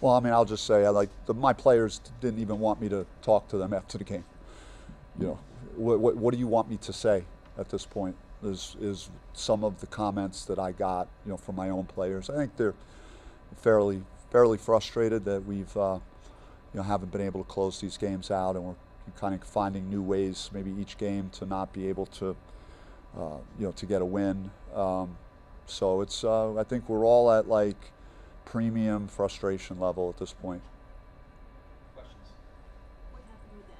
Well, I mean, I'll just say, my players didn't even want me to talk to them after the game. You know, what do you want me to say at this point? Is some of the comments that I got, from my own players. I think they're fairly frustrated that we've, haven't been able to close these games out, and we're kind of finding new ways, maybe each game, to not be able to, to get a win. So it's, I think we're all at premium frustration level at this point. Questions? What happened with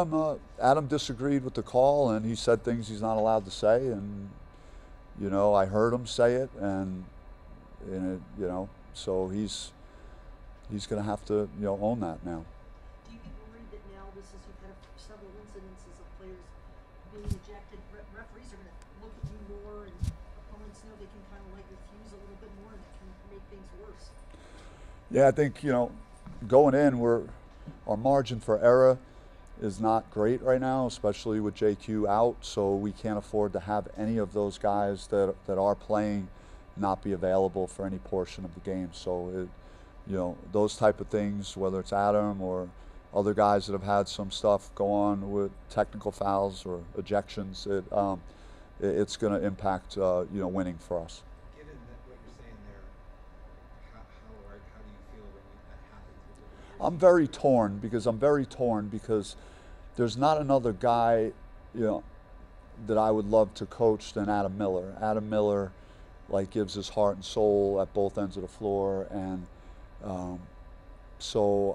Adam? Yeah, Adam disagreed with the call, and he said things he's not allowed to say, and I heard him say it, and so he's going to have to own that now. Do you get worried that now you've had several incidences of players being ejected, referees are going to look at you more, and opponents know they can kind of light your fuse a little bit more, and it can make things worse? Yeah, I think going in, our margin for error is not great right now, especially with JQ out, so we can't afford to have any of those guys that are playing not be available for any portion of the game. So those type of things, whether it's Adam or other guys that have had some stuff go on with technical fouls or ejections, it's going to impact winning for us. Given that what you're saying there, how do you feel when that happens? I'm very torn because there's not another guy, that I would love to coach than Adam Miller. Adam Miller, gives his heart and soul at both ends of the floor, and so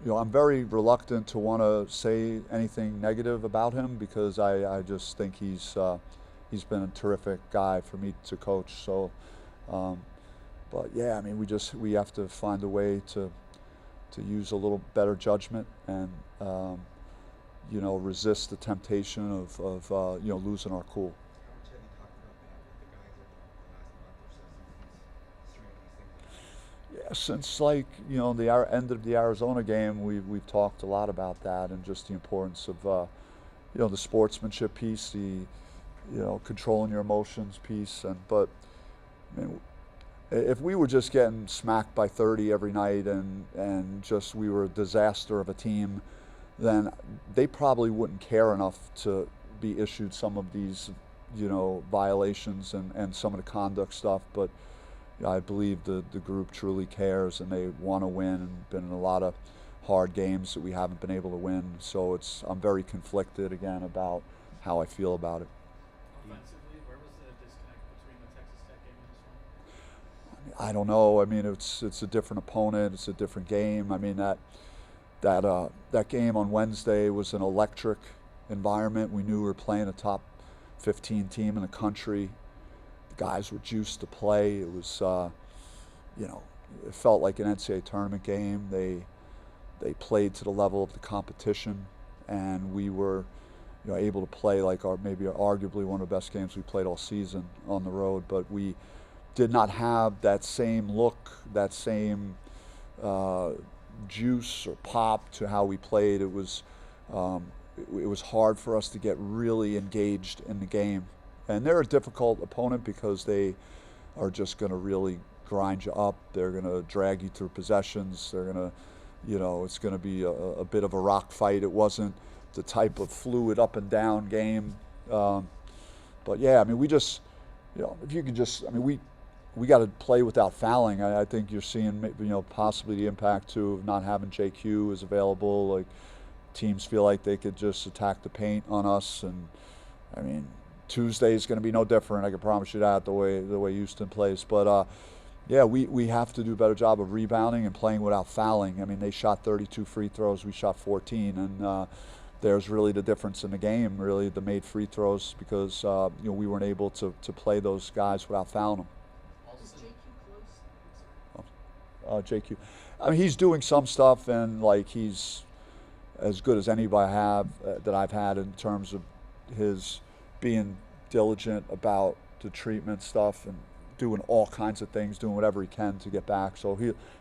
I'm very reluctant to want to say anything negative about him, because I just think he's been a terrific guy for me to coach. So, but yeah, I mean, we have to find a way to use a little better judgment and resist the temptation of losing our cool. How much have you talked about that with the guys over the last month or so since he's stringing these things out? Yeah, since the end of the Arizona game, we've talked a lot about that, and just the importance of the sportsmanship piece, the controlling your emotions piece, but I mean, if we were just getting smacked by 30 every night and just we were a disaster of a team, then they probably wouldn't care enough to be issued some of these violations and some of the conduct stuff. But I believe the group truly cares, and they want to win, and been in a lot of hard games that we haven't been able to win. So I'm very conflicted again about how I feel about it. Offensively, where was the disconnect between the Texas Tech game and this one? I don't know. I mean, it's a different opponent. It's a different game. I mean, that game on Wednesday was an electric environment. We knew we were playing a top 15 team in the country. The guys were juiced to play. It was, it felt like an NCAA tournament game. They played to the level of the competition, and we were, able to play like arguably one of the best games we played all season on the road. But we did not have that same look, that same juice or pop to how we played. It was hard for us to get really engaged in the game. And they're a difficult opponent because they are just going to really grind you up. They're going to drag you through possessions. They're going to, it's going to be a bit of a rock fight. It wasn't the type of fluid up and down game. But yeah, I mean, we just, if you could just, I mean, we got to play without fouling. I think you're seeing, possibly the impact too of not having JQ is available. Like, teams feel like they could just attack the paint on us, and I mean, Tuesday is going to be no different. I can promise you that, the way Houston plays. But yeah, we have to do a better job of rebounding and playing without fouling. I mean, they shot 32 free throws, we shot 14, and there's really the difference in the game. Really, the made free throws, because we weren't able to play those guys without fouling them. Is JQ close? JQ, I mean, he's doing some stuff, and he's as good as anybody that I've had in terms of his being diligent about the treatment stuff and doing all kinds of things, doing whatever he can to get back. So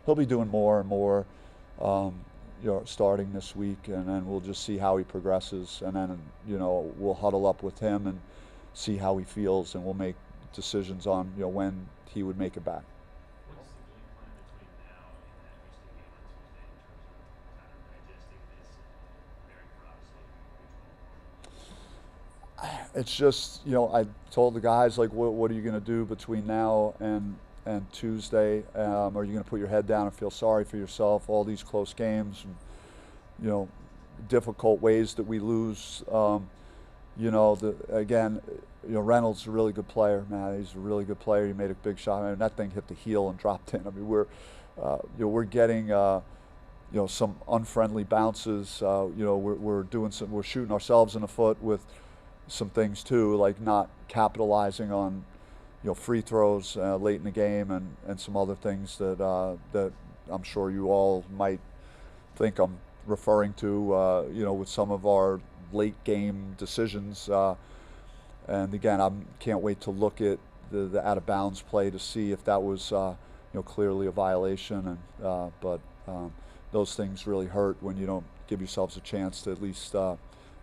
he'll be doing more and more, starting this week, and then we'll just see how he progresses, and then we'll huddle up with him and see how he feels, and we'll make decisions on when he would make it back. What's the It's just, I told the guys, like, what are you going to do between now and Tuesday? Are you going to put your head down and feel sorry for yourself? All these close games, and, difficult ways that we lose. Again, Reynolds is a really good player, man. He's a really good player. He made a big shot. I mean, that thing hit the heel and dropped in. I mean, we're getting, some unfriendly bounces. We're shooting ourselves in the foot with some things too, like not capitalizing on, free throws late in the game, and some other things that I'm sure you all might think I'm referring to, with some of our late game decisions. And again, I can't wait to look at the out of bounds play to see if that was, clearly a violation. But those things really hurt when you don't give yourselves a chance to at least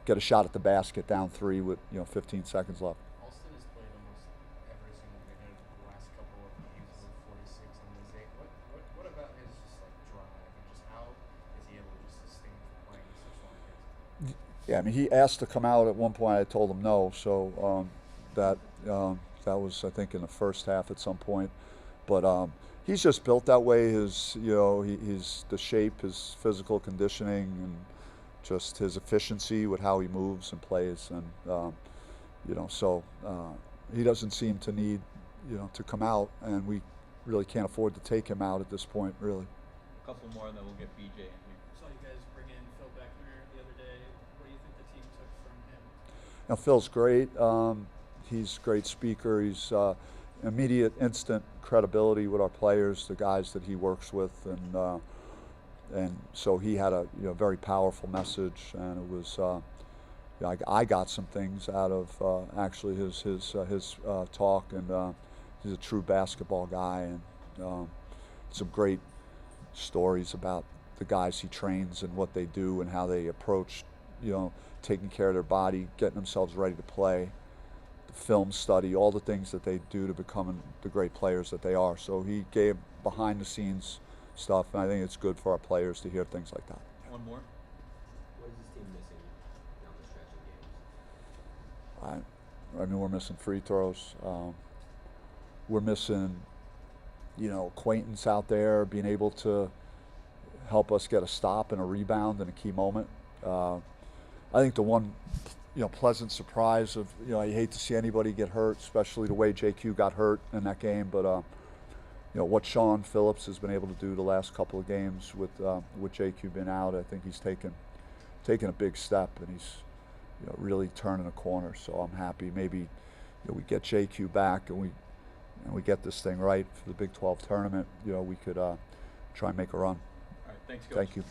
get a shot at the basket down 3 with 15 seconds left. Alston has played almost every single minute of the last couple of games with 46 on his 8. What about his just like drive and just how is he able to just sustain from playing such long games? Yeah, I mean, he asked to come out at one point. I told him no, so that was, I think, in the first half at some point. But he's just built that way. He's the shape, his physical conditioning, and just his efficiency with how he moves and plays, and so he doesn't seem to need to come out, and we really can't afford to take him out at this point, really. A couple more, and then we'll get BJ in here. Saw you guys bring in Phil Beckner the other day. What do you think the team took from him? Now, Phil's great. He's a great speaker. He's immediate, instant credibility with our players, the guys that he works with, and so he had a very powerful message, and it was I got some things out of actually his talk, and he's a true basketball guy, and some great stories about the guys he trains and what they do and how they approach taking care of their body, getting themselves ready to play, the film study, all the things that they do to become the great players that they are. So he gave behind the scenes stuff, and I think it's good for our players to hear things like that. One more. What is this team missing down the stretch of games? I mean, we're missing free throws. We're missing, acquaintance out there, being able to help us get a stop and a rebound in a key moment. I think the one, pleasant surprise of, I hate to see anybody get hurt, especially the way JQ got hurt in that game, but what Sean Phillips has been able to do the last couple of games with JQ being out, I think he's taken a big step, and he's really turning a corner. So I'm happy. Maybe we get JQ back, and we get this thing right for the Big 12 tournament. We could try and make a run. All right, thanks, Coach. Thank you.